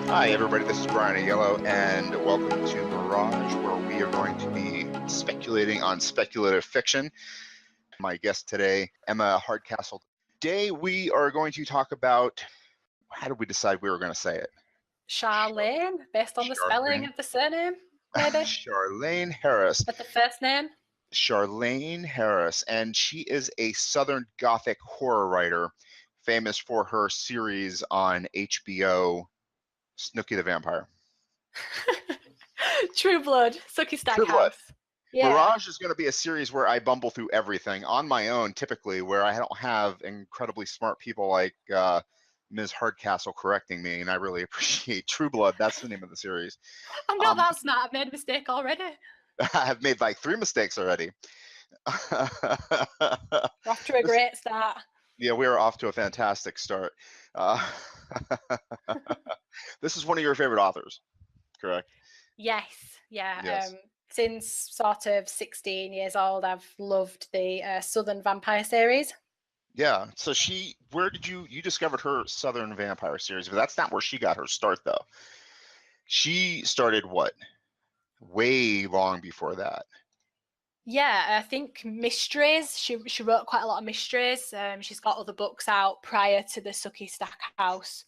Hi everybody, this is Brian Yellow, and welcome to Mirage, where we are going to be speculating on speculative fiction. My guest today, Rache Hardcastle. Today we are going to talk about, how did we decide we were going to say it? Charlaine, based on the spelling of the surname, maybe? Charlaine Harris. But the first name? Charlaine Harris, and she is a Southern Gothic horror writer, famous for her series on HBO, Sookie the Vampire. True Blood, Sookie Stackhouse. True Blood. Yeah. Mirage is going to be a series where I bumble through everything on my own, typically, where I don't have incredibly smart people like Ms. Hardcastle correcting me, and I really appreciate True Blood. That's the name of the series. I'm not that smart. I've made a mistake already. I have made like 3 mistakes already. We're off to a great start. Yeah, we are off to a fantastic start. This is one of your favorite authors, correct? Yes, yeah. Yes. Since sort of 16 years old, I've loved the Southern Vampire series. Yeah, so where did you discovered her Southern Vampire series, but that's not where she got her start, though. She started what? Way long before that. Yeah, I think mysteries. She wrote quite a lot of mysteries. She's got other books out prior to the Sookie Stackhouse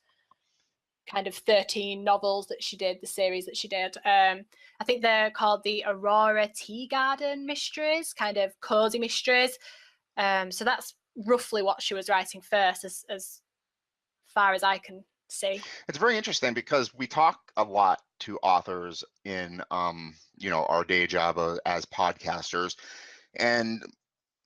kind of 13 novels that she did, the series that she did. I think they're called the Aurora Tea Garden mysteries, kind of cozy mysteries. So that's roughly what she was writing first, as far as I can see. It's very interesting because we talk a lot to authors in our day job as podcasters, and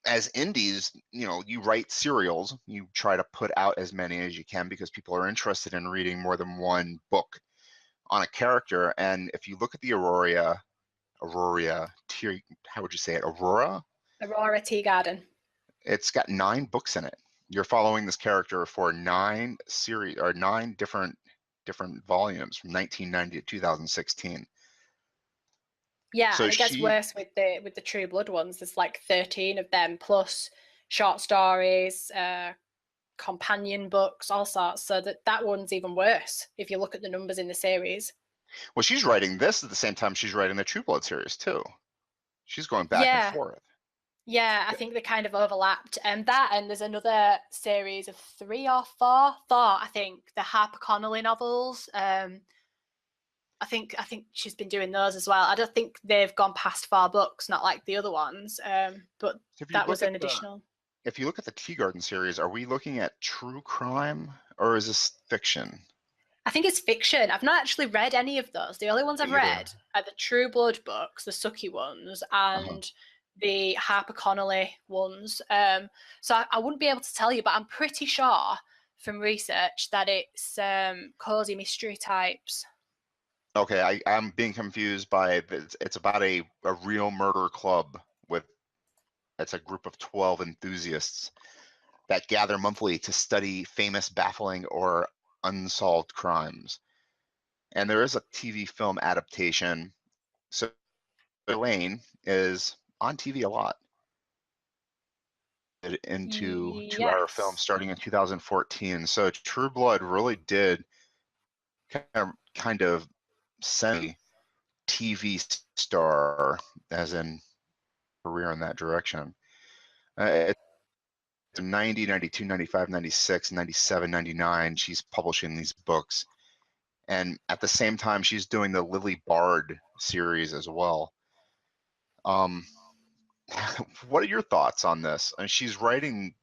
as indies, you write serials, you try to put out as many as you can because people are interested in reading more than one book on a character. And if you look at the Aurora Tea Garden. It's got 9 books in it. You're following this character for 9 different volumes from 1990 to 2016. Yeah, so and it gets worse with the True Blood ones. There's like 13 of them, plus short stories, companion books, all sorts. So that one's even worse if you look at the numbers in the series. Well, she's writing this at the same time she's writing the True Blood series too. She's going back and forth. Yeah, I think they kind of overlapped. And there's another series of 3 or 4, I think, the HarperConnelly novels. I think she's been doing those as well. I don't think they've gone past 4 books, not like the other ones. But that was an additional. If you look at the Tea Garden series, are we looking at true crime or is this fiction? I think it's fiction. I've not actually read any of those. The only ones I've read are the True Blood books, the Sookie ones, and the HarperConnelly ones. So I wouldn't be able to tell you, but I'm pretty sure from research that it's cozy mystery types. Okay, I'm being confused by it's about a real murder club it's a group of 12 enthusiasts that gather monthly to study famous, baffling, or unsolved crimes. And there is a TV film adaptation. So Charlaine is on TV a lot. Into 2-hour film starting in 2014. So True Blood really did kind of send TV star, as in career in that direction. It's 90, 92, 95, 96, 97, 99. She's publishing these books. And at the same time, she's doing the Lily Bard series as well. What are your thoughts on this? I mean, she's writing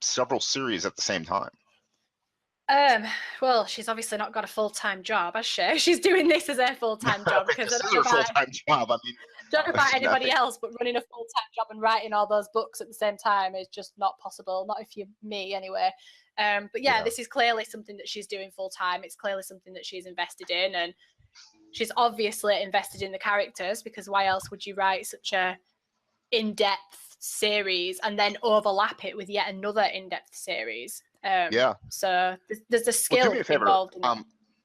several series at the same time. Well, she's obviously not got a full-time job, has she? She's doing this as her full-time job because this is her full-time job. I mean, don't know about anybody else, but running a full-time job and writing all those books at the same time is just not possible. Not if you're me, anyway. But yeah, this is clearly something that she's doing full-time. It's clearly something that she's invested in, and she's obviously invested in the characters, because why else would you write such a in-depth series and then overlap it with yet another in-depth series? So there's a skill involved in it.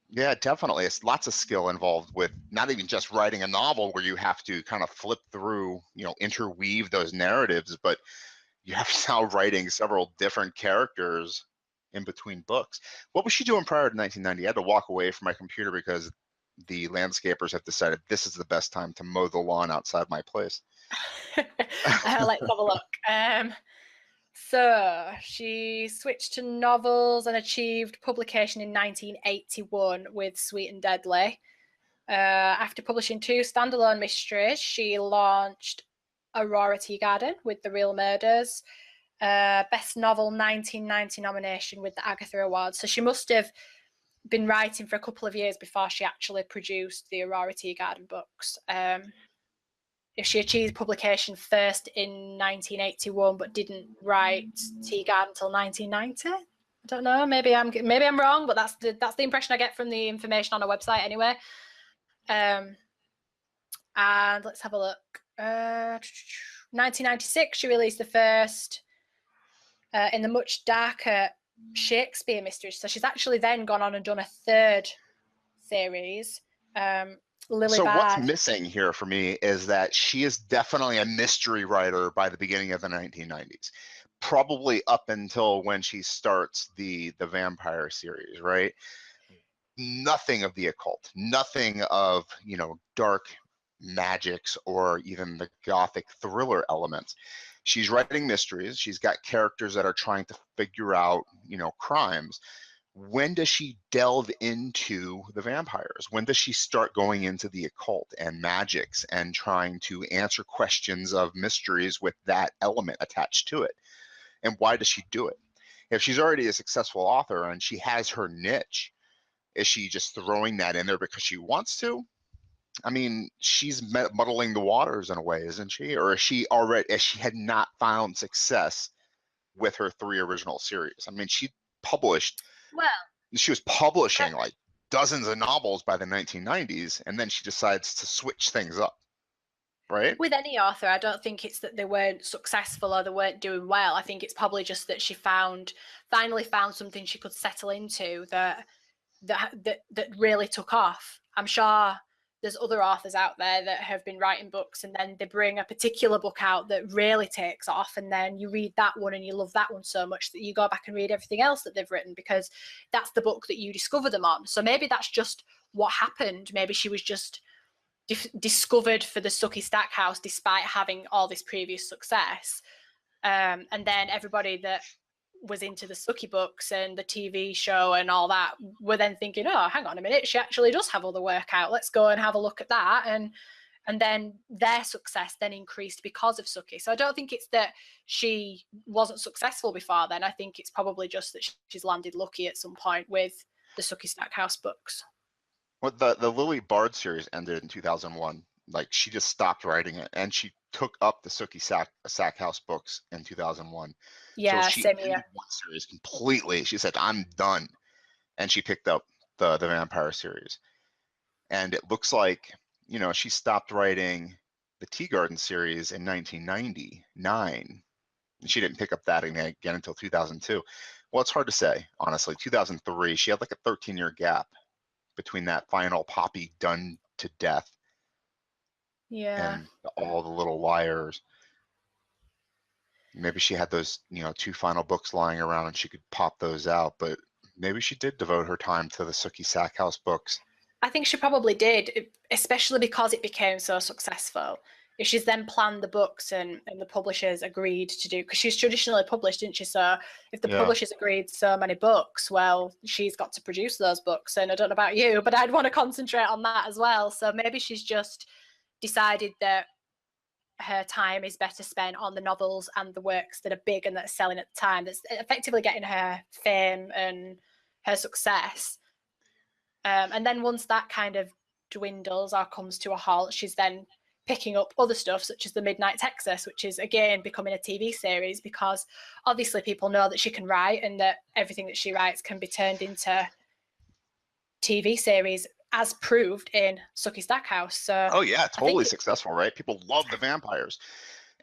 Yeah, definitely. It's lots of skill involved with not even just writing a novel where you have to kind of flip through, interweave those narratives, but you have to now writing several different characters in between books. What was she doing prior to 1990? I had to walk away from my computer because the landscapers have decided this is the best time to mow the lawn outside my place. Let's have a look. So she switched to novels and achieved publication in 1981 with Sweet and Deadly. After publishing 2 standalone mysteries, she launched Aurora Teagarden with The Real Murders, Best Novel 1990 nomination with the Agatha Award. So she must have been writing for a couple of years before she actually produced the Aurora Teagarden books. If she achieved publication first in 1981 but didn't write Teagarden until 1990, I don't know. Maybe I'm wrong, but that's the impression I get from the information on her website anyway. And let's have a look. 1996, she released the first in the much darker Shakespeare mysteries. So she's actually then gone on and done a 3rd series. Lily so Bard. What's missing here for me is that she is definitely a mystery writer by the beginning of the 1990s, probably up until when she starts the vampire series, right? Nothing of the occult, nothing of, you know, dark magics or even the gothic thriller elements. She's writing mysteries. She's got characters that are trying to figure out, you know, crimes. When does she delve into the vampires? When does she start going into the occult and magics and trying to answer questions of mysteries with that element attached to it? And why does she do it? If she's already a successful author and she has her niche, is she just throwing that in there because she wants to? I mean, she's muddling the waters in a way, isn't she? Or is she had not found success with her 3 original series? I mean, she was publishing like dozens of novels by the 1990s, and then she decides to switch things up, right? With any author, I don't think it's that they weren't successful or they weren't doing well. I think it's probably just that she finally found something she could settle into that really took off. I'm sure there's other authors out there that have been writing books and then they bring a particular book out that really takes off, and then you read that one and you love that one so much that you go back and read everything else that they've written because that's the book that you discover them on. So maybe that's just what happened. Maybe she was just discovered for the Sookie Stackhouse despite having all this previous success. And then everybody that was into the Sookie books and the TV show and all that were then thinking, oh, hang on a minute, she actually does have all the work out. Let's go and have a look at that. And then their success then increased because of Sookie. So I don't think it's that she wasn't successful before then. I think it's probably just that she's landed lucky at some point with the Sookie Stackhouse books. Well, the Lily Bard series ended in 2001. Like, she just stopped writing it, and she took up the Sookie Stackhouse books in 2001. Yeah, so she same ended here. one series completely. She said, I'm done. And she picked up the vampire series. And it looks like, you know, she stopped writing the Teagarden series in 1999. And she didn't pick up that again until 2002. Well, it's hard to say, honestly. 2003, she had like a 13-year gap between that final Poppy done to death. Yeah. And all the little liars. Maybe she had those, you know, 2 final books lying around and she could pop those out, but maybe she did devote her time to the Sookie Stackhouse books. I think she probably did, especially because it became so successful. If she's then planned the books and the publishers agreed to do, because she's traditionally published, didn't she? So if the publishers agreed so many books, well, she's got to produce those books. And I don't know about you, but I'd want to concentrate on that as well. So maybe she's just decided that her time is better spent on the novels and the works that are big and that are selling at the time, that's effectively getting her fame and her success. And then once that kind of dwindles or comes to a halt, she's then picking up other stuff such as the Midnight Texas, which is again becoming a TV series, because obviously people know that she can write and that everything that she writes can be turned into TV series, as proved in Sookie Stackhouse. So oh yeah, totally successful, right? People love the vampires.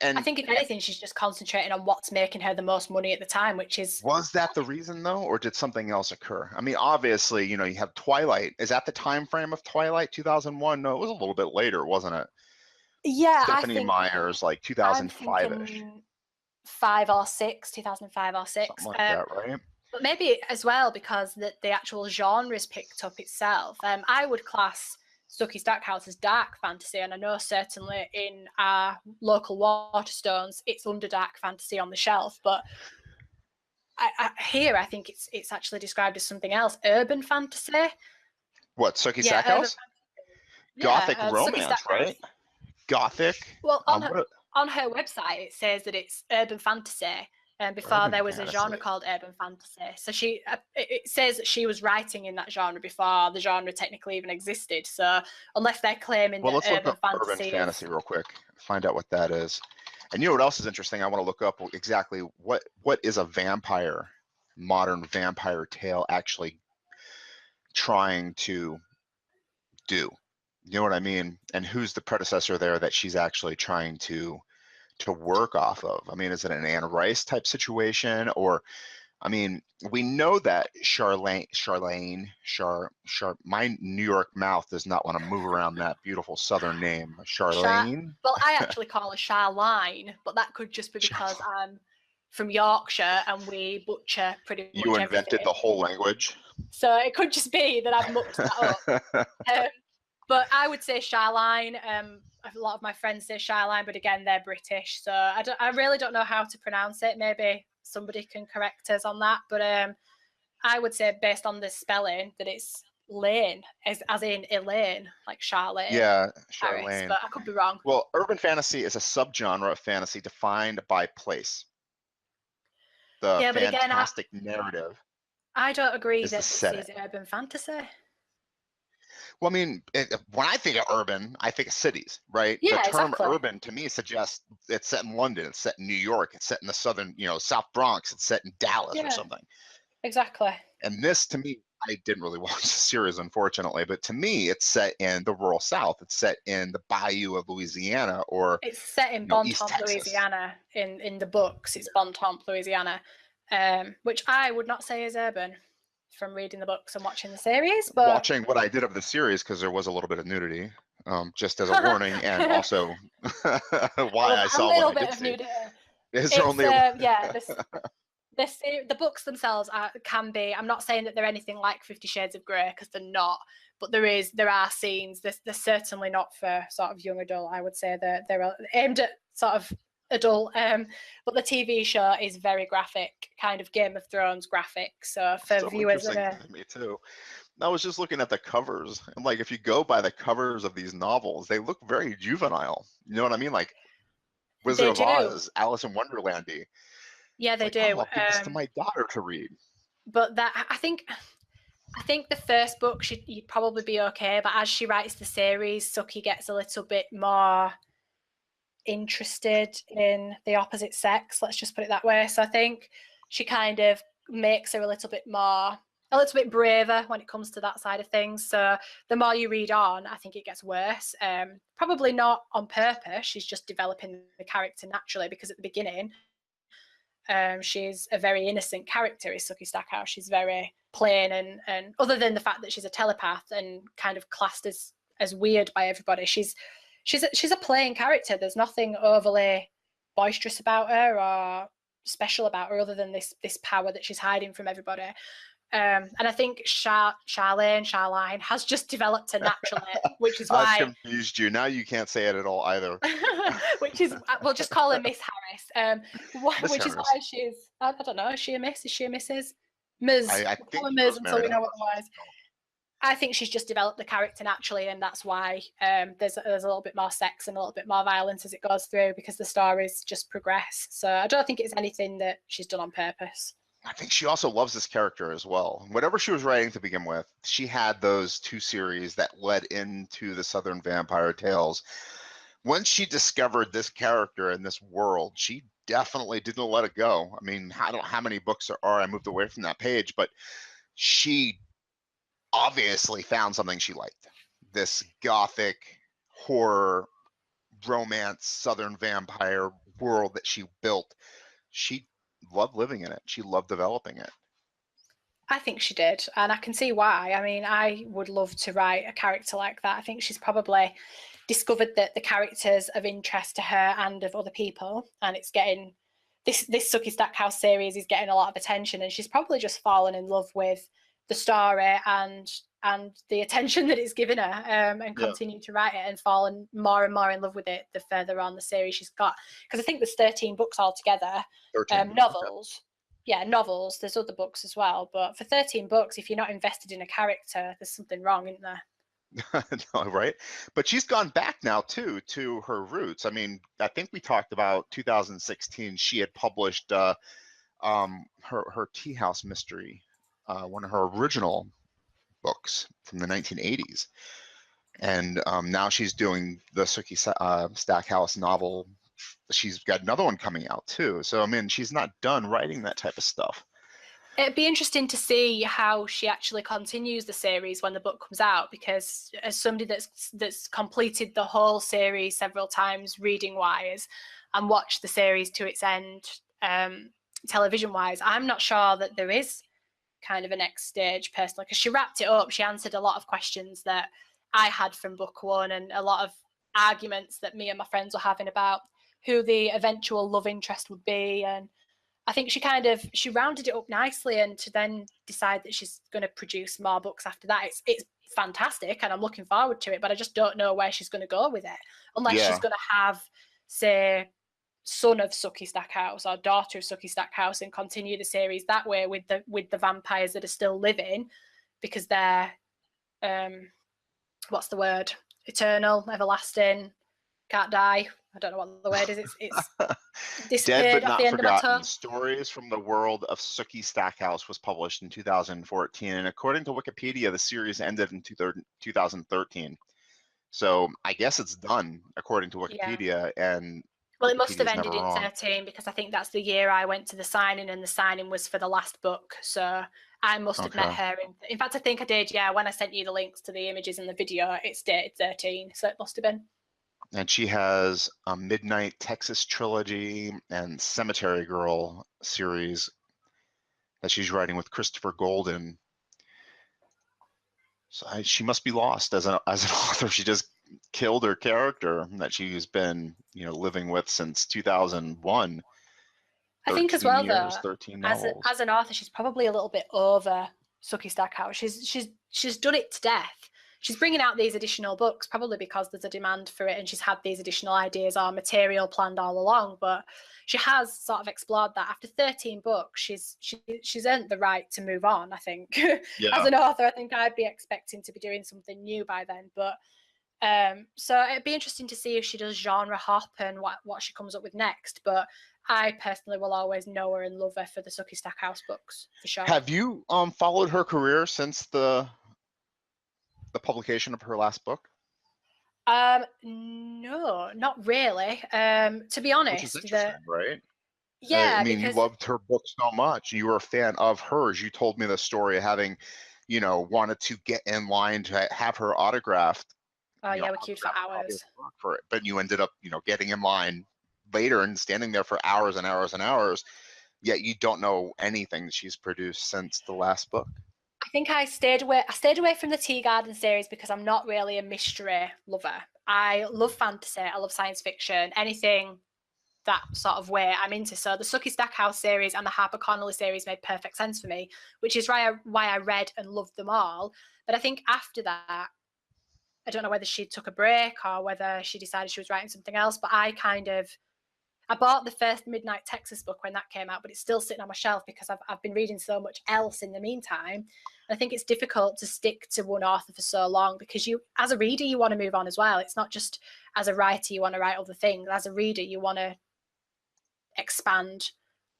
And I think if anything, she's just concentrating on what's making her the most money at the time, which is... Was that the reason though, or did something else occur? I mean, obviously, you know, you have Twilight. Is that the time frame of Twilight, 2001? No, it was a little bit later, wasn't it? Yeah, Stephanie I think Meyer's like 2005-ish. 5 or 6, 2005 or 6. Something like that, right? But maybe as well because the actual genre is picked up itself. I would class Sookie Stackhouse as dark fantasy, and I know certainly in our local Waterstones it's under dark fantasy on the shelf, but here I think it's actually described as something else, urban fantasy. What, Sookie Yeah, urban Stackhouse? fantasy. Gothic Yeah, Sookie romance, Stackhouse. right? Gothic. Well, What on her website it says that it's urban fantasy, and before urban there was a fantasy. genre called urban fantasy. So it says that she was writing in that genre before the genre technically even existed. So unless they're claiming Well, that let's look urban up urban fantasy is, fantasy real quick. Find out what that is. And you know what else is interesting? I want to look up exactly what is a vampire, modern vampire tale actually trying to do. You know what I mean? And who's the predecessor there that she's actually trying to work off of? I mean, is it an Anne Rice type situation, or I mean, we know that Charlaine, my New York mouth does not want to move around that beautiful Southern name, Charlaine. well, I actually call her Charlaine, but that could just be because I'm from Yorkshire and we butcher pretty much You everything. invented the whole language. So it could just be that I've mucked that up. But I would say Charlaine. A lot of my friends say Charlaine, but again, they're British, so I really don't know how to pronounce it. Maybe somebody can correct us on that. But I would say, based on the spelling, that it's Lane, as in Elaine, like Charlaine. Yeah, Harris, Charlaine. but I could be wrong. Well, urban fantasy is a subgenre of fantasy defined by place. The fantastic narrative. I don't agree that this is urban fantasy. Well, I mean, when I think of urban, I think of cities, right? Yeah, the term exactly. urban to me suggests it's set in London, it's set in New York, it's set in the southern, South Bronx, it's set in Dallas or something. Exactly. And this, to me, I didn't really watch the series, unfortunately, but to me, it's set in the rural South. It's set in the bayou of Louisiana, or it's set in Bontemps, Louisiana. In the books, it's Bontemps, Louisiana, which I would not say is urban from reading the books and watching the series. But watching what I did of the series, because there was a little bit of nudity, just as a warning, and also why I saw a little what I bit did of see. nudity. Is there only the books themselves can be. I'm not saying that they're anything like 50 Shades of Grey, because they're not. But there are scenes. They're certainly not for sort of young adult. I would say they're aimed at sort of adult. But the TV show is very graphic, kind of Game of Thrones graphic. So for viewers that are, me too. I was just looking at the covers, and like if you go by the covers of these novels, they look very juvenile. You know what I mean? Like Wizard of Oz, Alice in Wonderlandy. Yeah, they do. Oh, I'll give this to my daughter to read. But I think the first book you'd probably be okay, but as she writes the series, Sookie gets a little bit more interested in the opposite sex. Let's just put it that way. So I think she kind of makes her a little bit braver when it comes to that side of things. So the more you read on, I think it gets worse. Probably not on purpose. She's just developing the character naturally, because at the beginning, she's a very innocent character, is Sookie Stackhouse. She's very plain, and other than the fact that she's a telepath and kind of classed as weird by everybody, she's a plain character. There's nothing overly boisterous about her or special about her, other than this power that she's hiding from everybody. And I think Charlaine has just developed her naturally, which is why I've confused you. Now you can't say it at all either. Which is, we'll just call her Miss Harris. Which Harris. is why she's, I don't know, is she a Miss? Is she a Mrs.? Ms. I think we'll Ms. until we know otherwise. I think she's just developed the character naturally, and that's why there's a little bit more sex and a little bit more violence as it goes through, because the stories just progress. So I don't think it's anything that she's done on purpose. I think she also loves this character as well. Whatever she was writing to begin with, she had those 2 series that led into the Southern Vampire Tales. Once she discovered this character in this world, she definitely didn't let it go. I mean, I don't know how many books there are. I moved away from that page, but she obviously found something she liked. This gothic horror romance Southern vampire world that she built. She loved living in it. She loved developing it. I think she did, and I can see why. I mean, I would love to write a character like that. I think she's probably discovered that the characters of interest to her and of other people, and it's getting this Sookie Stackhouse series is getting a lot of attention, and she's probably just fallen in love with the story and the attention that it's given her, and continued to write it and fallen more and more in love with it the further on the series she's got. Because I think there's 13 books altogether, 13. novels. Yeah, novels. There's other books as well, but for 13 books, if you're not invested in a character, there's something wrong, isn't there? No, right? But she's gone back now too to her roots. I mean, I think we talked about 2016. She had published her Tea House Mystery, one of her original books from the 1980s, and now she's doing the Sookie Stackhouse novel. She's got another one coming out too. So I mean, she's not done writing that type of stuff. It'd be interesting to see how she actually continues the series when the book comes out, because as somebody that's completed the whole series several times reading wise and watched the series to its end television wise, I'm not sure that there is kind of a next stage personally, because she wrapped it up. She answered a lot of questions that I had from book one, and a lot of arguments that me and my friends were having about who the eventual love interest would be. And I think she rounded it up nicely, and to then decide that she's going to produce more books after that, it's fantastic, and I'm looking forward to it. But I just don't know where she's going to go with it, unless she's going to have, say, son of Sookie Stackhouse or daughter of Sookie Stackhouse and continue the series that way with the vampires that are still living, because they're what's the word? Eternal, everlasting, can't die. I don't know what the word is. It's Dead but Not Forgotten: Stories from the World of Sookie Stackhouse was published in 2014, and according to Wikipedia, the series ended in 2013. So I guess it's done according to Wikipedia. Yeah. And well, it must have ended in 13, because I think that's the year I went to the signing, and the signing was for the last book. So I must have met her. In fact, I think I did. Yeah, when I sent you the links to the images and the video, it's dated 13, so it must have been. And she has a Midnight Texas trilogy and Cemetery Girl series that she's writing with Christopher Golden. So she must be lost as an author. She just killed her character that she's been, living with since 2001. I think as well, years, though, 13 novels. As an author, she's probably a little bit over Sookie Stackhouse. She's done it to death. She's bringing out these additional books probably because there's a demand for it, and she's had these additional ideas or material planned all along. But she has sort of explored that. After 13 books, she's earned the right to move on, I think. Yeah. As an author, I think I'd be expecting to be doing something new by then. But so it'd be interesting to see if she does genre hop and what she comes up with next. But I personally will always know her and love her for the Sookie Stackhouse books, for sure. Have you followed her career since the publication of her last book? No, not really. To be honest, which is interesting, right? Yeah, I mean, you loved her book so much. You were a fan of hers. You told me the story of having, wanted to get in line to have her autographed. Oh yeah, we queued for hours for it, but you ended up, getting in line later and standing there for hours and hours and hours. Yet you don't know anything she's produced since the last book. I think I stayed away from the Tea Garden series because I'm not really a mystery lover. I love fantasy, I love science fiction, anything that sort of way I'm into. So the Sookie Stackhouse series and the Harper Connolly series made perfect sense for me, which is why I read and loved them all. But I think after that, I don't know whether she took a break or whether she decided she was writing something else, but I bought the first Midnight Texas book when that came out, but it's still sitting on my shelf because I've been reading so much else in the meantime. And I think it's difficult to stick to one author for so long, because you, as a reader, you want to move on as well. It's not just as a writer you want to write other things. As a reader, you want to expand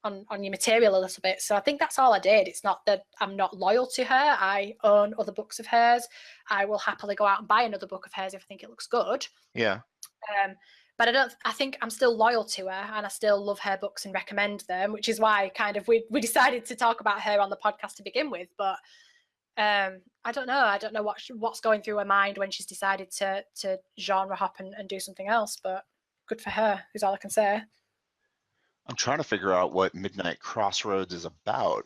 on your material a little bit. So I think that's all I did. It's not that I'm not loyal to her. I own other books of hers. I will happily go out and buy another book of hers if I think it looks good. Yeah. But I think I'm still loyal to her, and I still love her books and recommend them, which is why kind of we decided to talk about her on the podcast to begin with. But I don't know what's going through her mind when she's decided to genre hop and do something else, but good for her is all I can say. I'm trying to figure out what Midnight Crossroads is about.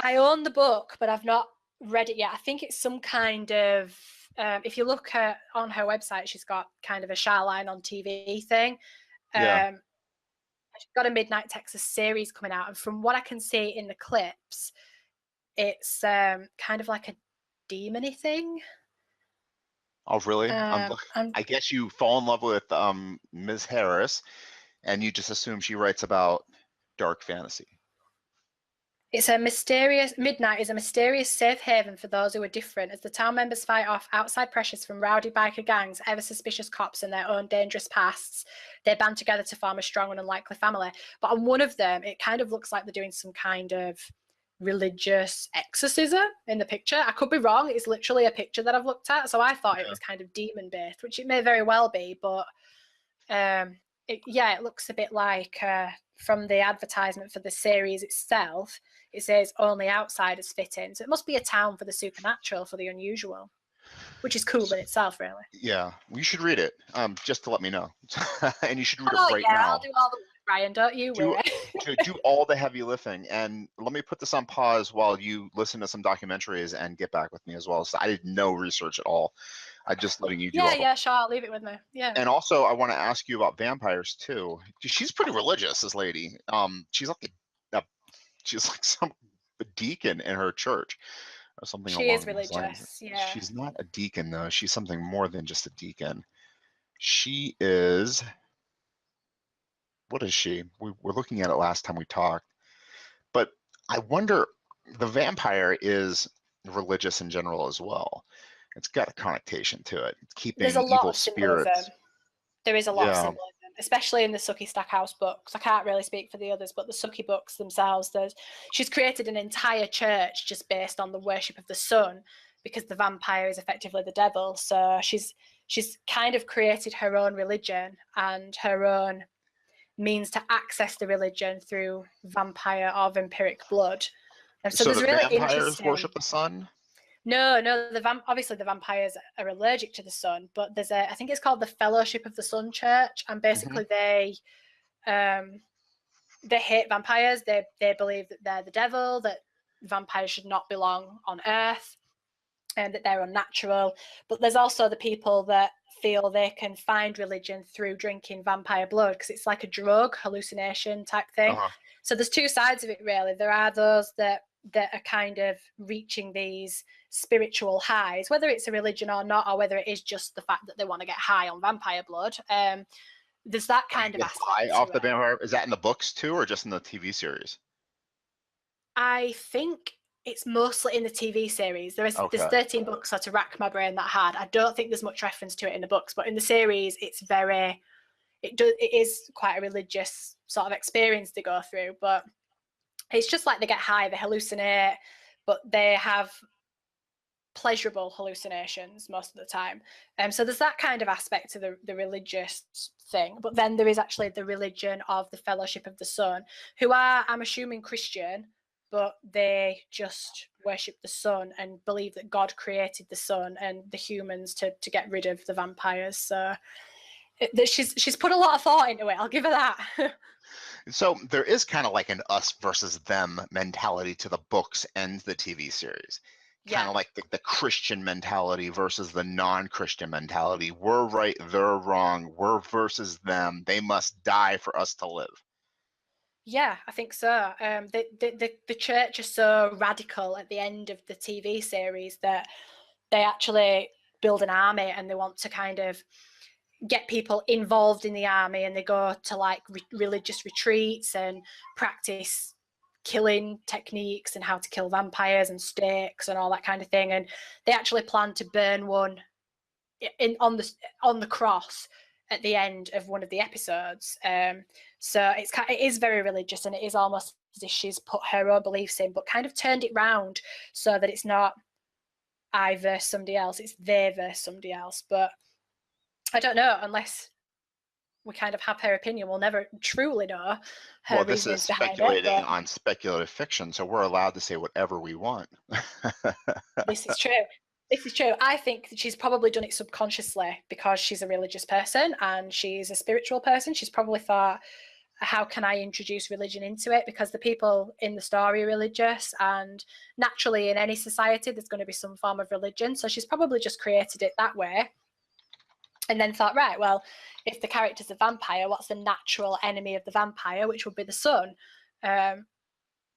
I own the book, but I've not read it yet. I think it's some kind of if you look on her website, she's got kind of a Charlain on TV thing. Yeah. She's got a Midnight Texas series coming out, and from what I can see in the clips, it's kind of like a demon-y thing. Oh, really? I guess you fall in love with Ms. Harris, and you just assume she writes about dark fantasy. It's a mysterious Midnight is a mysterious safe haven for those who are different, as the town members fight off outside pressures from rowdy biker gangs, ever suspicious cops, and their own dangerous pasts. They band together to form a strong and unlikely family. But on one of them, it kind of looks like they're doing some kind of religious exorcism in the picture. I could be wrong. It's literally a picture that I've looked at, so I thought it was kind of demon based, which it may very well be. But it looks a bit like from the advertisement for the series itself. It says only outsiders fit in. So it must be a town for the supernatural, for the unusual, which is cool in itself, really. Yeah, you should read it, just to let me know. And you should read it right now. I'll do all the work, Ryan, don't you worry. do all the heavy lifting. And let me put this on pause while you listen to some documentaries and get back with me as well. So I did no research at all. I'm just letting you do all. Yeah, sure, I'll leave it with me. Yeah. And also, I want to ask you about vampires, too. She's pretty religious, this lady. She's like some deacon in her church or something. She is religious. Yeah. She's not a deacon though. She's something more than just a deacon. She is. What is she? We were looking at it last time we talked. But I wonder, the vampire is religious in general as well. It's got a connotation to it. It's keeping evil spirits. There is a lot of symbolism, especially in the Sookie Stackhouse books. I can't really speak for the others, but the Sookie books themselves, she's created an entire church just based on the worship of the sun, because the vampire is effectively the devil. So she's kind of created her own religion and her own means to access the religion through vampire or vampiric blood. And so there's the really vampires interesting. Worship the sun? No, obviously the vampires are allergic to the sun, but there's I think it's called the Fellowship of the Sun Church, and basically they hate vampires. They believe that they're the devil, that vampires should not belong on Earth, and that they're unnatural. But there's also the people that feel they can find religion through drinking vampire blood, because it's like a drug, hallucination type thing. So there's two sides of it, really. There are those that are kind of reaching these spiritual highs, whether it's a religion or not, or whether it is just the fact that they want to get high on vampire blood. There's that kind of aspect. High off the vampire. Is that in the books too, or just in the TV series? I think it's mostly in the TV series. There's 13 books, so to rack my brain that hard, I don't think there's much reference to it in the books, but in the series it is quite a religious sort of experience to go through. But it's just like they get high, they hallucinate, but they have pleasurable hallucinations most of the time. So there's that kind of aspect to the religious thing. But then there is actually the religion of the Fellowship of the Sun, who are, I'm assuming, Christian, but they just worship the sun and believe that God created the sun and the humans to get rid of the vampires. So she's put a lot of thought into it. I'll give her that. So there is kind of like an us versus them mentality to the books and the TV series. Kind of like the Christian mentality versus the non-Christian mentality. We're right, they're wrong. We're versus them. They must die for us to live. Yeah, I think so. The church is so radical at the end of the TV series that they actually build an army, and they want to kind of get people involved in the army, and they go to like religious retreats and practice killing techniques and how to kill vampires and stakes and all that kind of thing. And they actually plan to burn one on the cross at the end of one of the episodes. So it is very religious, and it is almost as if she's put her own beliefs in, but kind of turned it round so that it's not I versus somebody else, it's they versus somebody else. But I don't know, unless we kind of have her opinion, we'll never truly know her well, this is speculating on speculative fiction, so we're allowed to say whatever we want. This is true. This is true. I think that she's probably done it subconsciously because she's a religious person and she's a spiritual person. She's probably thought, how can I introduce religion into it? Because the people in the story are religious, and naturally in any society there's going to be some form of religion. So she's probably just created it that way. and then thought, right, well, if the character's a vampire, what's the natural enemy of the vampire, which would be the sun?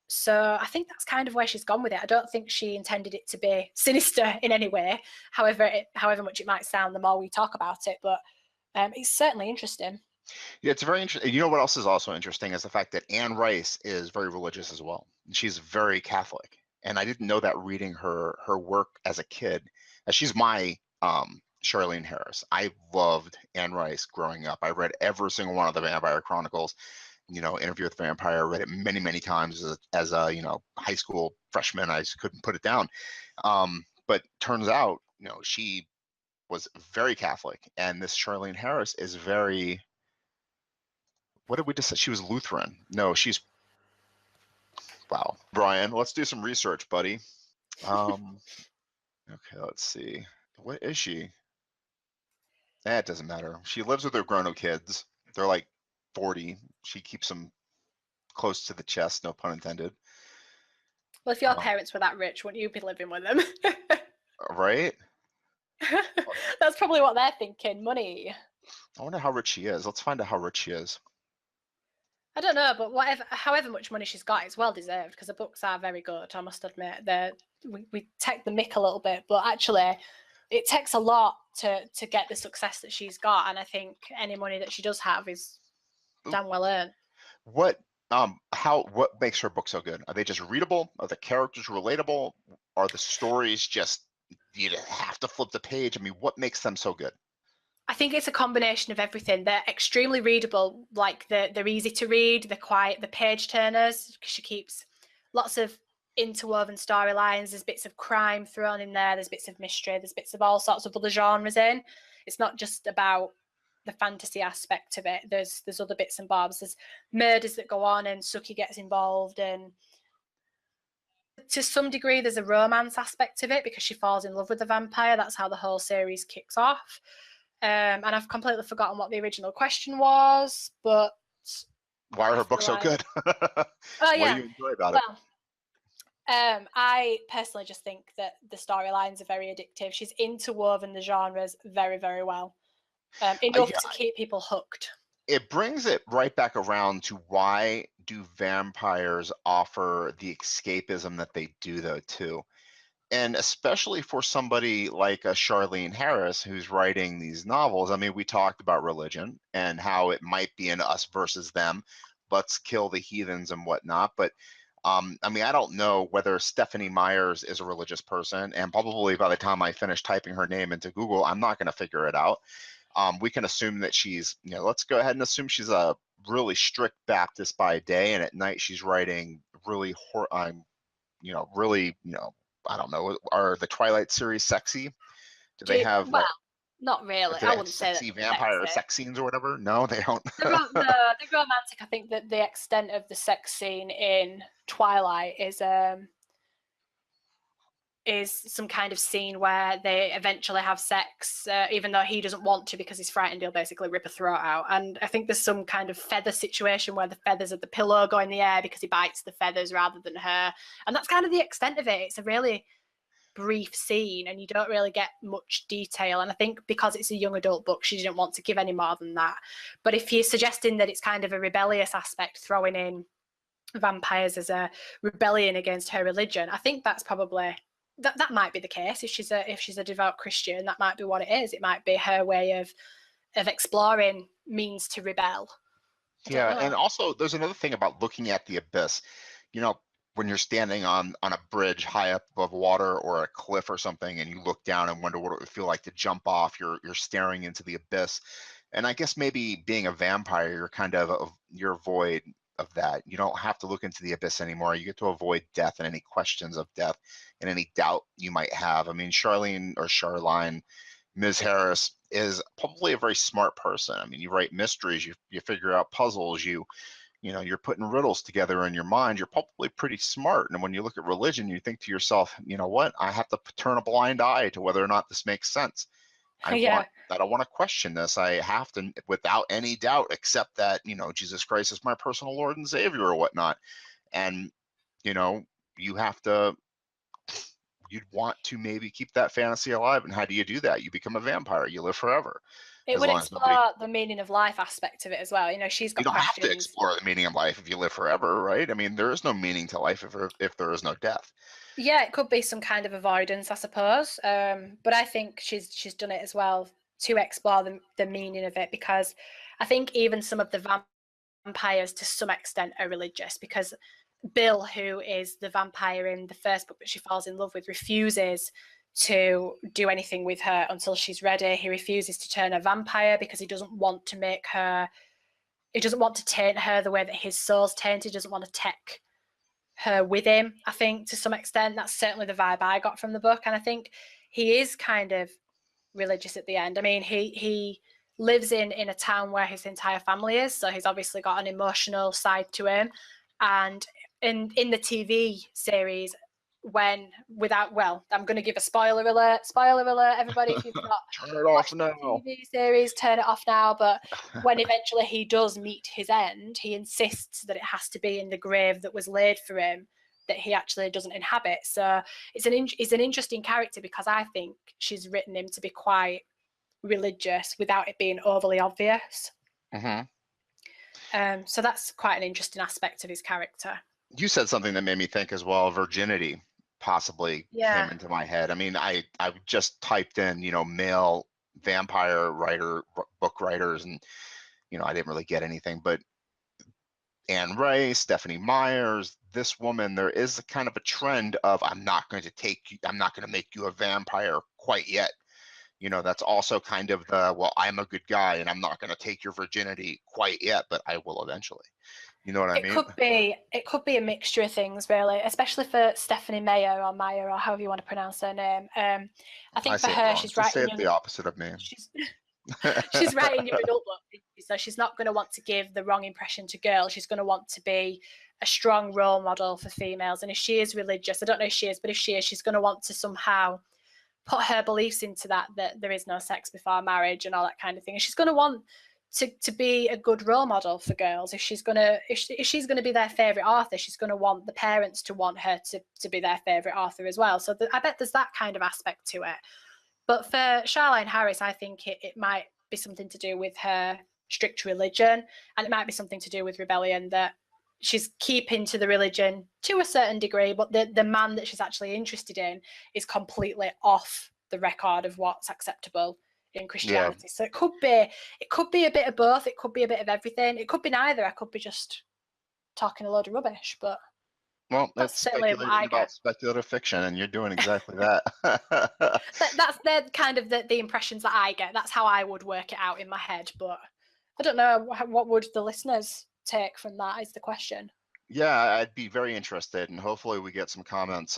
So I think that's kind of where she's gone with it. I don't think she intended it to be sinister in any way, however much it might sound the more we talk about it. But it's certainly interesting. Yeah, it's very interesting. You know what else is also interesting is the fact that Anne Rice is very religious as well. She's very Catholic, and I didn't know that reading her work as a kid. She's my Charlaine Harris. I loved Anne Rice growing up. I read every single one of the Vampire Chronicles. Interview with the Vampire. I read it many, many times as a high school freshman. I just couldn't put it down. But turns out, she was very Catholic, and this Charlaine Harris is very. What did we just say? She was Lutheran. No, she's. Wow, Brian, let's do some research, buddy. Okay, let's see. What is she? It doesn't matter. She lives with her grown-up kids. They're like 40. She keeps them close to the chest, no pun intended. Well, if your parents were that rich, wouldn't you be living with them? Right? That's probably what they're thinking, money. I wonder how rich she is. Let's find out how rich she is. I don't know, but however much money she's got, it's well deserved because the books are very good, I must admit. We take the mick a little bit, but actually it takes a lot to get the success that she's got, and I think any money that she does have is damn well earned. What makes her book so good? Are they just readable? Are the characters relatable? Are the stories just you have to flip the page? I mean, what makes them so good? I think it's a combination of everything. They're extremely readable, like they're easy to read, they're quiet, the page turners, because she keeps lots of interwoven storylines. There's bits of crime thrown in there, there's bits of mystery, there's bits of all sorts of other genres in. It's not just about the fantasy aspect of it. There's other bits and bobs. There's murders that go on and Sookie gets involved, and to some degree there's a romance aspect of it because she falls in love with the vampire. That's how the whole series kicks off. And I've completely forgotten what the original question was, but why are her books so good? Oh yeah. What do you enjoy about it? I personally just think that the storylines are very addictive. She's interwoven the genres very, very well. Enough to keep people hooked. It brings it right back around to why do vampires offer the escapism that they do, though, too? And especially for somebody like a Charlaine Harris who's writing these novels. I mean, we talked about religion and how it might be an us versus them. Let's kill the heathens and whatnot. But I mean, I don't know whether Stephanie Myers is a religious person. And probably by the time I finish typing her name into Google, I'm not going to figure it out. We can assume that she's, let's go ahead and assume she's a really strict Baptist by day. And at night she's writing really, I don't know. Are the Twilight series sexy? Do they have not really. I wouldn't say sexy vampire sex scenes or whatever. No, they don't. They're romantic. I think that the extent of the sex scene in Twilight is some kind of scene where they eventually have sex, even though he doesn't want to because he's frightened he'll basically rip her throat out. And I think there's some kind of feather situation where the feathers of the pillow go in the air because he bites the feathers rather than her. And that's kind of the extent of it. It's a really brief scene and you don't really get much detail. And I think because it's a young adult book, she didn't want to give any more than that. But if you're suggesting that it's kind of a rebellious aspect, throwing in vampires as a rebellion against her religion, I think that's probably... That might be the case. If she's a devout Christian, that might be what it is. It might be her way of exploring means to rebel. Yeah, and also there's another thing about looking at the abyss. When you're standing on a bridge high up above water or a cliff or something, and you look down and wonder what it would feel like to jump off. You're staring into the abyss, and I guess maybe being a vampire, you're kind of you're void of that. You don't have to look into the abyss anymore. You get to avoid death and any questions of death and any doubt you might have. I mean, Charlaine, Ms. Harris is probably a very smart person. I mean, you write mysteries, you figure out puzzles, you're putting riddles together in your mind. You're probably pretty smart. And when you look at religion, you think to yourself, you know what? I have to turn a blind eye to whether or not this makes sense. I don't want to question this. I have to, without any doubt, accept that, Jesus Christ is my personal Lord and Savior or whatnot. And, you'd want to maybe keep that fantasy alive. And how do you do that? You become a vampire. You live forever. It would explore the meaning of life aspect of it as well. You know, she's got questions. You don't have to explore the meaning of life if you live forever, right? I mean, there is no meaning to life if there is no death. Yeah, it could be some kind of avoidance, I suppose. But I think she's done it as well to explore the meaning of it, because I think even some of the vampires to some extent are religious, because Bill, who is the vampire in the first book that she falls in love with, refuses to do anything with her until she's ready. He refuses to turn her vampire because he doesn't want to make her, he doesn't want to taint her the way that his soul's tainted. He doesn't want to take her with him, I think, to some extent. That's certainly the vibe I got from the book. And I think he is kind of religious at the end. I mean, he lives in a town where his entire family is, so he's obviously got an emotional side to him. And in the TV series, I'm going to give a spoiler alert, everybody, if you've not turn it off now. The TV series, turn it off now. But when eventually he does meet his end, he insists that it has to be in the grave that was laid for him, that he actually doesn't inhabit. So it's an interesting character, because I think she's written him to be quite religious without it being overly obvious. So that's quite an interesting aspect of his character. You said something that made me think as well. Virginity possibly came into my head. I mean, I just typed in, you know, male vampire book writers, and, you know, I didn't really get anything. But Anne Rice, Stephanie Myers, this woman, there is a kind of a trend of, I'm not going to make you a vampire quite yet. You know, that's also kind of the, well, I'm a good guy and I'm not going to take your virginity quite yet, but I will eventually. You know what I mean? It could be a mixture of things, really, especially for Stephanie Meyer, or however you want to pronounce her name. I think for her, she's writing. Say it the opposite of me. She's writing young adult book, so she's not going to want to give the wrong impression to girls. She's going to want to be a strong role model for females. And if she is religious, I don't know if she is, but if she is, she's going to want to somehow put her beliefs into that there is no sex before marriage and all that kind of thing. And she's going to want to be a good role model for girls. If she's going to be their favorite author, she's going to want the parents to want her to be their favorite author as well. So I bet there's that kind of aspect to it. But for Charlaine Harris, I think it might be something to do with her strict religion, and it might be something to do with rebellion, that she's keeping to the religion to a certain degree, but the man that she's actually interested in is completely off the record of what's acceptable in Christianity. Yeah. So it could be a bit of both. It could be a bit of everything. It could be neither. I could be just talking a load of rubbish, but well, that's speculating about speculative fiction, and you're doing exactly that. That's kind of the impressions that I get. That's how I would work it out in my head, but I don't know, what would the listeners take from that is the question. Yeah, I'd be very interested, and hopefully we get some comments.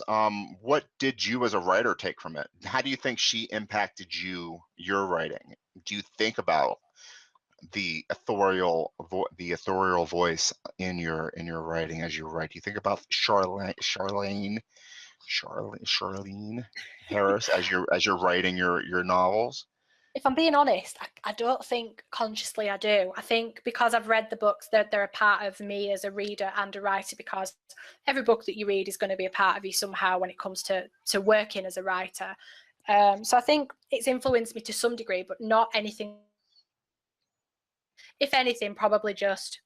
What did you as a writer take from it? How do you think she impacted your writing? Do you think about the authorial voice in your writing as you write? Do you think about Charlaine Harris as you're writing your novels? If I'm being honest, I don't think consciously I do. I think because I've read the books, they're a part of me as a reader and a writer, because every book that you read is going to be a part of you somehow when it comes to working as a writer. So I think it's influenced me to some degree, but not anything. If anything, probably just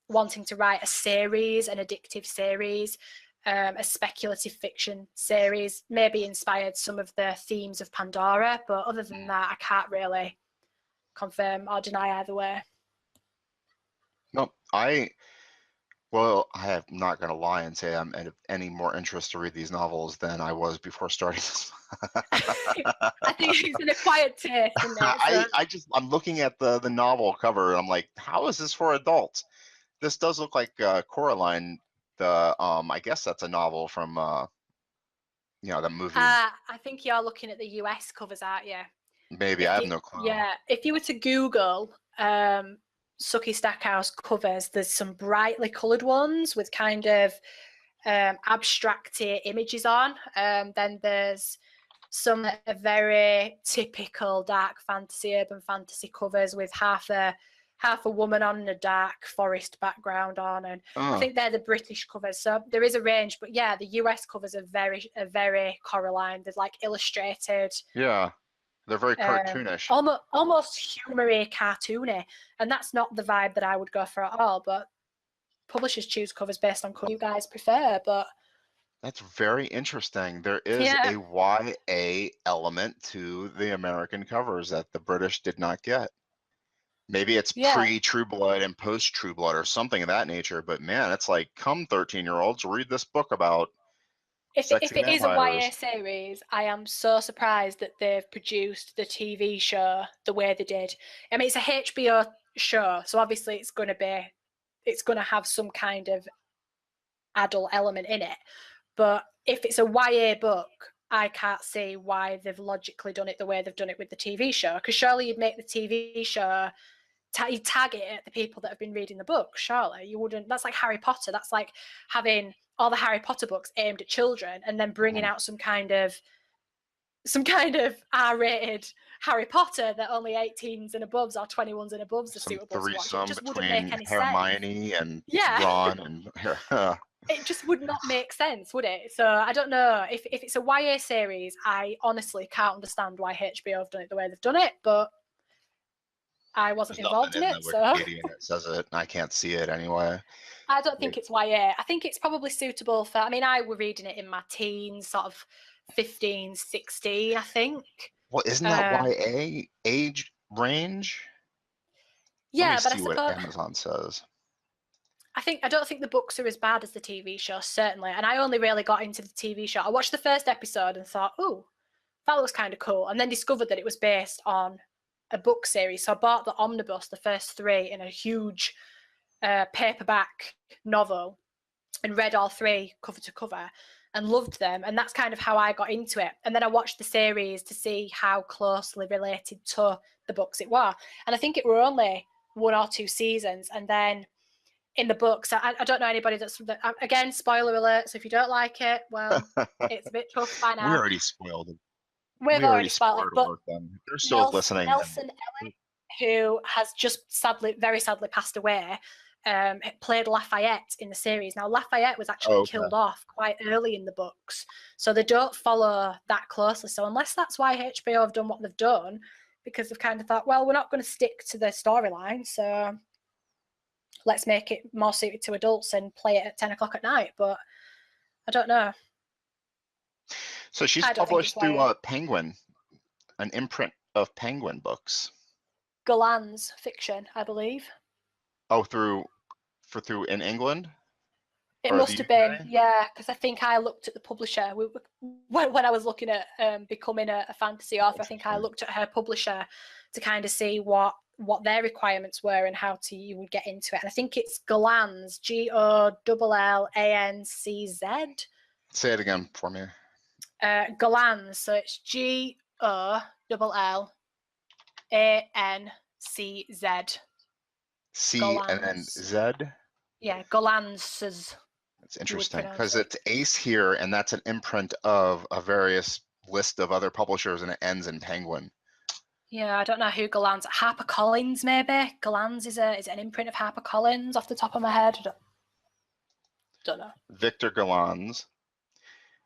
wanting to write a series, an addictive series, a speculative fiction series, maybe inspired some of the themes of Pandora, but other than that, I can't really confirm or deny either way. No, I am not going to lie and say I'm of any more interest to read these novels than I was before starting this. I think it's in a quiet taste. I'm looking at the novel cover and I'm like, how is this for adults? This does look like Coraline. I guess that's a novel from the movie. I think you're looking at the US covers, aren't you? Maybe. I have no clue. Yeah, if you were to Google Sookie Stackhouse covers, there's some brightly coloured ones with kind of abstract images on. Then there's some very typical dark fantasy, urban fantasy covers with half a woman on and a dark forest background on, and I think they're the British covers. So there is a range, but yeah, the US covers are very Coraline. There's like illustrated. Yeah. They're very cartoonish. Almost humory, cartoony, and that's not the vibe that I would go for at all. But publishers choose covers based on covers you guys prefer. But that's very interesting. There is a YA element to the American covers that the British did not get. Maybe it's pre-True Blood and post-True Blood or something of that nature, but man, it's like, come 13-year-olds, read this book about if it is a YA vampires. series, I am so surprised that they've produced the TV show the way they did. I mean, it's a HBO show, so obviously it's going to have some kind of adult element in it. But if it's a YA book, I can't see why they've logically done it the way they've done it with the TV show. Because surely you'd make the TV show, you'd tag it at the people that have been reading the book. Surely you wouldn't. That's like Harry Potter. That's like having all the Harry Potter books aimed at children and then bringing out some kind of R-rated Harry Potter that only 18s and above or 21s and above are suitable to watch. It just wouldn't make any Hermione sense. And Ron and it just would not make sense, would it? So I don't know. If it's a YA series, I honestly can't understand why HBO have done it the way they've done it, but I wasn't involved in it, so it says it. I can't see it anyway. I don't think it's YA. I think it's probably suitable for, I mean, I were reading it in my teens, sort of 15, 16, I think. Well, isn't that YA age range? Yeah, but I suppose what Amazon says. I don't think the books are as bad as the TV show, certainly. And I only really got into the TV show. I watched the first episode and thought, oh, that looks kind of cool. And then discovered that it was based on a book series. So I bought the omnibus, the first 3, in a huge paperback novel and read all 3 cover to cover and loved them. And that's kind of how I got into it. And then I watched the series to see how closely related to the books it were. And I think it were only 1 or 2 seasons. And then in the books, I don't know anybody that's, again, spoiler alert. So if you don't like it, well, it's a bit tough by now. We already spoiled it. We've already spoiled it. But they're still listening. Nelson Elliott, who has just very sadly passed away, played Lafayette in the series. Now, Lafayette was actually killed off quite early in the books, so they don't follow that closely. So unless that's why HBO have done what they've done, because they've kind of thought, well, we're not going to stick to the storyline, so let's make it more suited to adults and play it at 10 o'clock at night. But I don't know. So she's published through Penguin, an imprint of Penguin books. Golan's fiction, I believe. Oh, through in England? It must have been, yeah, because I think I looked at the publisher. When I was looking at becoming a fantasy author, I think I looked at her publisher to kind of see what their requirements were and how you would get into it. And I think it's Golan's, Gollanz. Say it again for me. Golanz, so it's Gollanz. C and then Z? Yeah, Golanz's. That's interesting because it's Ace here, and that's an imprint of a various list of other publishers, and it ends in Penguin. Yeah, I don't know who Golanz. HarperCollins, maybe. Golanz is an imprint of HarperCollins off the top of my head. Don't know. Victor Golanz,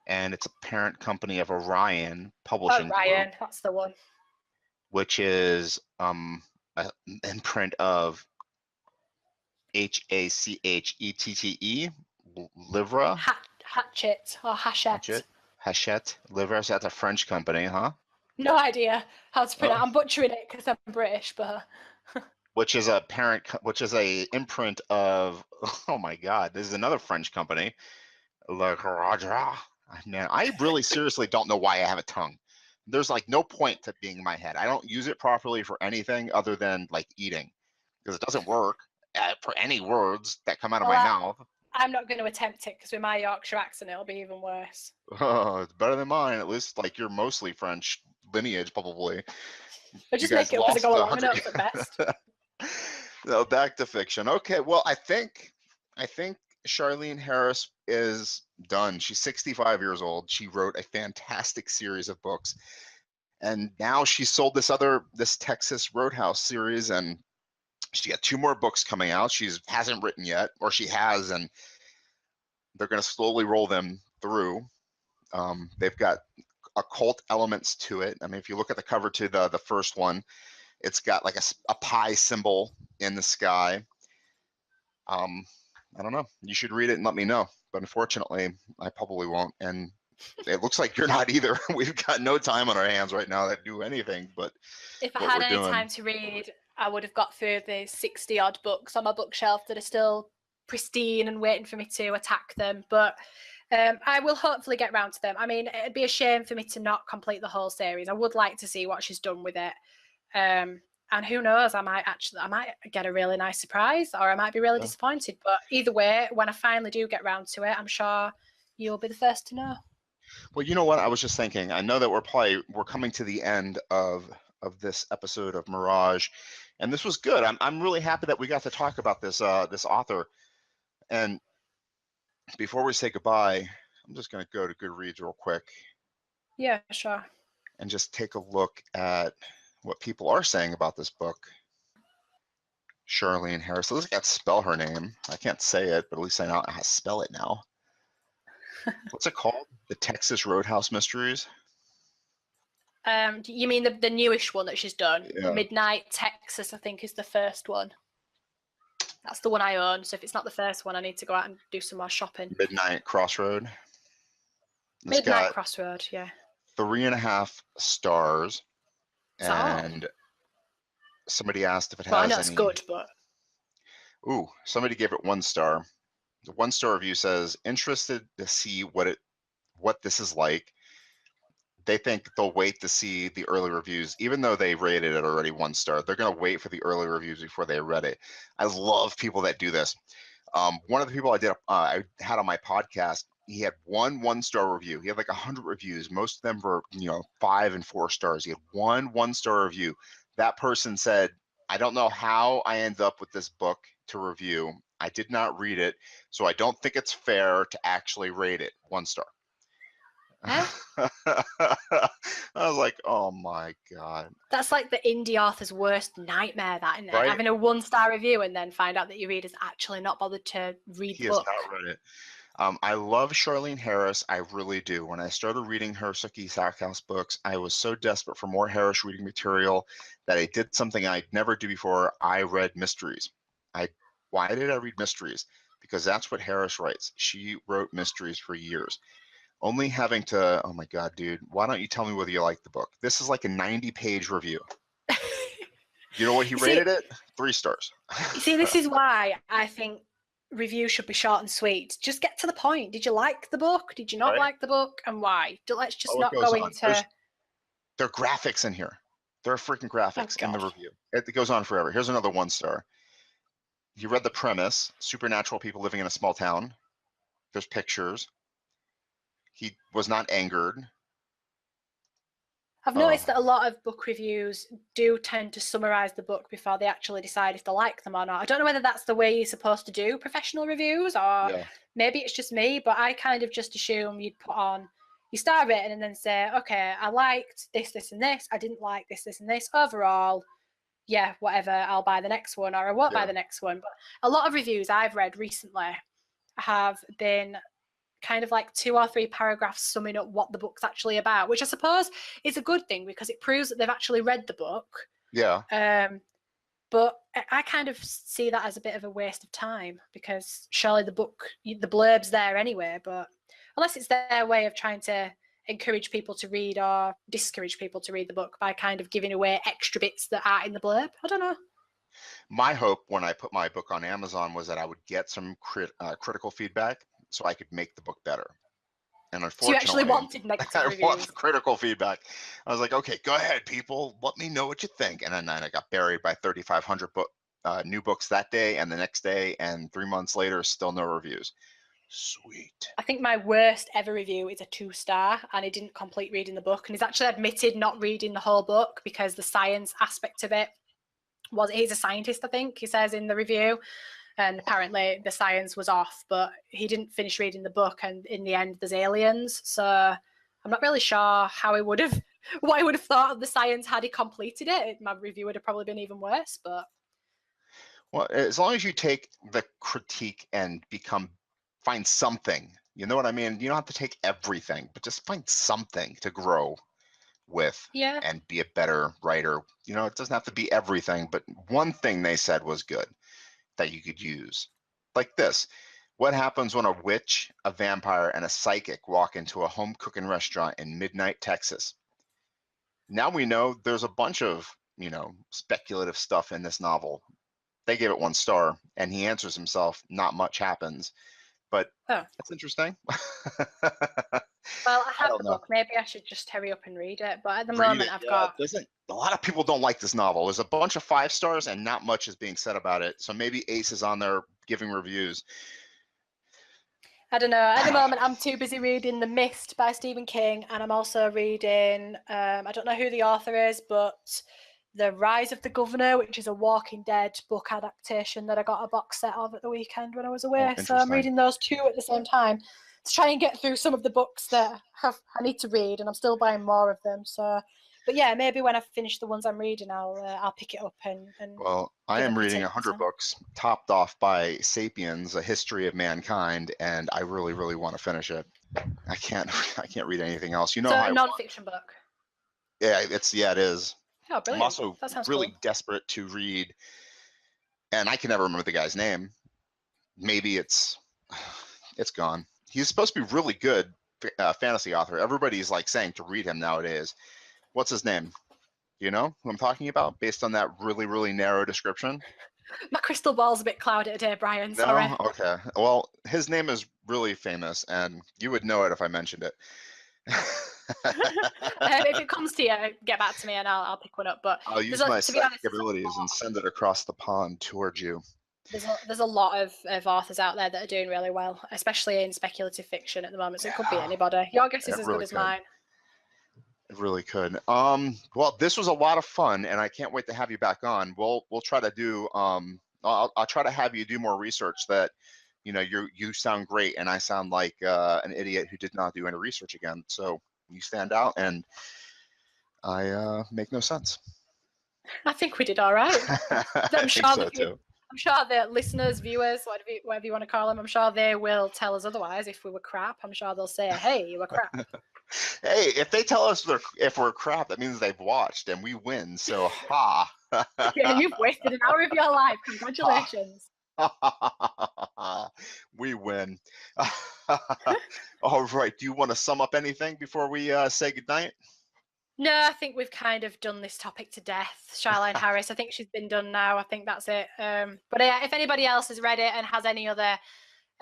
and it's a parent company of Orion Publishing. Orion, that's the one. Which is an imprint of Hachette, Livre. Hachette or Hachette. Hachette, Livre. So that's a French company, huh? No idea how to pronounce. I'm butchering it because I'm British, but. Which is a imprint of. Oh my God, this is another French company. Man, I really seriously don't know why I have a tongue. There's like no point to being in my head. I don't use it properly for anything other than like eating, because it doesn't work for any words that come out of my mouth. I'm not going to attempt it because with my Yorkshire accent, it'll be even worse. Oh, it's better than mine. At least like you're mostly French lineage, probably. I'll just make it up as I go along. I know it's the best. So back to fiction. Okay, well, I think Charlaine Harris is done. She's 65 years old. She wrote a fantastic series of books, and now she sold this Texas Roadhouse series, and she got 2 more books coming out. She hasn't written yet, or she has, and they're going to slowly roll them through. They've got occult elements to it. I mean, if you look at the cover to the first one, it's got like a pie symbol in the sky. I don't know. You should read it and let me know. But unfortunately, I probably won't. And it looks like you're not either. We've got no time on our hands right now to do anything. But if I had any time to read, I would have got through the 60 odd books on my bookshelf that are still pristine and waiting for me to attack them. But I will hopefully get round to them. I mean, it'd be a shame for me to not complete the whole series. I would like to see what she's done with it. And who knows, I might get a really nice surprise, or I might be really disappointed. But either way, when I finally do get round to it, I'm sure you'll be the first to know. Well, you know what? I was just thinking, I know that we're coming to the end of this episode of Mirage, and this was good. I'm really happy that we got to talk about this author. And before we say goodbye, I'm just going to go to Goodreads real quick. Yeah, sure. And just take a look at what people are saying about this book. Charlaine Harris. Let's can't spell her name. I can't say it, but at least I know how to spell it now. What's it called? The Texas Roadhouse Mysteries? You mean the newish one that she's done? Yeah. Midnight Texas, I think, is the first one. That's the one I own. So if it's not the first one, I need to go out and do some more shopping. Midnight Crossroad. Midnight Crossroad, yeah. 3.5 stars. And somebody asked if it has I know it's good, but... Ooh, somebody gave it 1 star. The 1-star review says, interested to see what this is like. They think they'll wait to see the early reviews, even though they rated it already 1 star. They're going to wait for the early reviews before they read it. I love people that do this. One of the people I had on my podcast, he had 1-star review. He had like 100 reviews. Most of them were, 5 and 4 stars. He had 1-star review. That person said, I don't know how I ended up with this book to review. I did not read it, so I don't think it's fair to actually rate it 1 star. Huh? I was like, oh my God. That's like the indie author's worst nightmare, that, isn't it? Right? Having a 1-star review and then find out that your reader's actually not bothered to read the book. He has not read it. I love Charlaine Harris. I really do. When I started reading her Sookie Stackhouse books, I was so desperate for more Harris reading material that I did something I'd never do before. I read mysteries. Why did I read mysteries? Because that's what Harris writes. She wrote mysteries for years. Only having to, oh my God, dude, why don't you tell me whether you like the book? This is like a 90-page review. You know what he rated it? 3 stars. You see, this is why I think reviews should be short and sweet. Just get to the point. Did you like the book? Did you not like the book? And why? Let's just not go into... There are graphics in here. There are freaking graphics in the review. It goes on forever. Here's another 1 star. You read the premise, supernatural people living in a small town. There's pictures. He was not angered. I've noticed that a lot of book reviews do tend to summarize the book before they actually decide if they like them or not. I don't know whether that's the way you're supposed to do professional reviews, or maybe it's just me, but I kind of just assume you'd put on your star rating and then say, okay, I liked this, this, and this. I didn't like this, this, and this. Overall, yeah, whatever, I'll buy the next one, or I won't buy the next one. But a lot of reviews I've read recently have been kind of like 2 or 3 paragraphs summing up what the book's actually about, which I suppose is a good thing because it proves that they've actually read the book. Yeah. But I kind of see that as a bit of a waste of time, because surely the book, the blurb's there anyway, but unless it's their way of trying to encourage people to read or discourage people to read the book by kind of giving away extra bits that aren't in the blurb. I don't know. My hope when I put my book on Amazon was that I would get some critical feedback so I could make the book better. And unfortunately, so you actually wanted negative reviews. I want critical feedback. I was like, okay, go ahead, people. Let me know what you think. And then I got buried by 3,500 new books that day and the next day. And 3 months later, still no reviews. Sweet. I think my worst ever review is a 2-star, and he didn't complete reading the book. And he's actually admitted not reading the whole book because the science aspect of it he's a scientist, I think, he says in the review. And apparently the science was off, but he didn't finish reading the book, and in the end there's aliens. So I'm not really sure how he would have, what he would have thought of the science had he completed it. My review would have probably been even worse, but... Well, as long as you take the critique and find something You know what I mean? You don't have to take everything, but just find something to grow with and be a better writer. You know, it doesn't have to be everything, but one thing they said was good that you could use. Like this. What happens when a witch, a vampire, and a psychic walk into a home cooking restaurant in Midnight, Texas? Now we know there's a bunch of, you know, speculative stuff in this novel. They gave it 1 star, and he answers himself, not much happens. But that's interesting. Well, I have the book. Maybe I should just hurry up and read it. But at the moment, I've got... A lot of people don't like this novel. There's a bunch of 5 stars, and not much is being said about it. So maybe Ace is on there giving reviews. I don't know. At the moment, I'm too busy reading The Mist by Stephen King, and I'm also reading, I don't know who the author is, but The Rise of the Governor, which is a Walking Dead book adaptation that I got a box set of at the weekend when I was away. So I'm reading those 2 at the same time to try and get through some of the books that I need to read, and I'm still buying more of them. So, but yeah, maybe when I finish the ones I'm reading, I'll pick it up and well, I am reading 100 books, topped off by ¡Sapiens: A History of Mankind, and I really, really want to finish it. I can't read anything else. You know, so a non-fiction book. Yeah, it is. Oh, brilliant. I'm also that sounds really cool. desperate to read, and I can never remember the guy's name. Maybe it's gone. He's supposed to be really good fantasy author. Everybody's like saying to read him nowadays. What's his name? You know who I'm talking about based on that really, really narrow description? My crystal ball's a bit clouded today, Brian. Sorry. No? Okay. Well, his name is really famous, and you would know it if I mentioned it. If it comes to you, get back to me and I'll pick one up. But I'll use my psychic abilities and send it across the pond towards you. There's a lot of authors out there that are doing really well, especially in speculative fiction at the moment. So it could be anybody. Your guess is as good as mine. It really could. Well, this was a lot of fun, and I can't wait to have you back on. We'll try to do. I'll try to have you do more research. That, you know, you sound great, and I sound like an idiot who did not do any research again. So you stand out, and I make no sense. I think we did all right. I'm sure so too. I'm sure the listeners, viewers, whatever you want to call them, I'm sure they will tell us otherwise if we were crap. I'm sure they'll say, hey, you were crap. Hey, if they tell us if we're crap, that means they've watched and we win. So, ha. Yeah, you've wasted an hour of your life. Congratulations. We win. All right. Do you want to sum up anything before we say goodnight? No, I think we've kind of done this topic to death. Charlaine Harris, I think she's been done now. I think that's it. But if anybody else has read it and has any other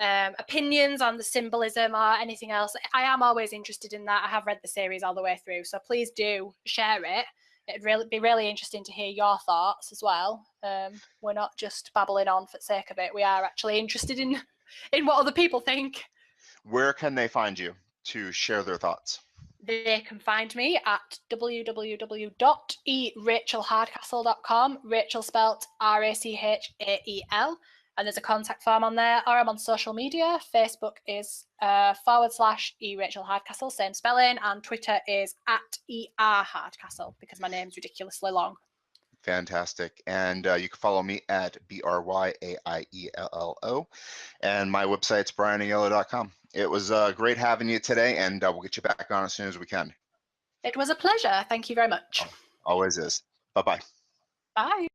opinions on the symbolism or anything else, I am always interested in that. I have read the series all the way through, so please do share it. It'd be really interesting to hear your thoughts as well. We're not just babbling on for the sake of it. We are actually interested in what other people think. Where can they find you to share their thoughts? They can find me at www.erachelhardcastle.com. Rachel spelt Rachael. And there's a contact form on there, or I'm on social media. Facebook is /eRachelHardcastle, same spelling, and Twitter is @ERHardcastle because my name's ridiculously long. Fantastic. And you can follow me at BRYAIELLO. And my website's brianaiello.com. It was great having you today, and we'll get you back on as soon as we can. It was a pleasure. Thank you very much. Always is. Bye-bye. Bye.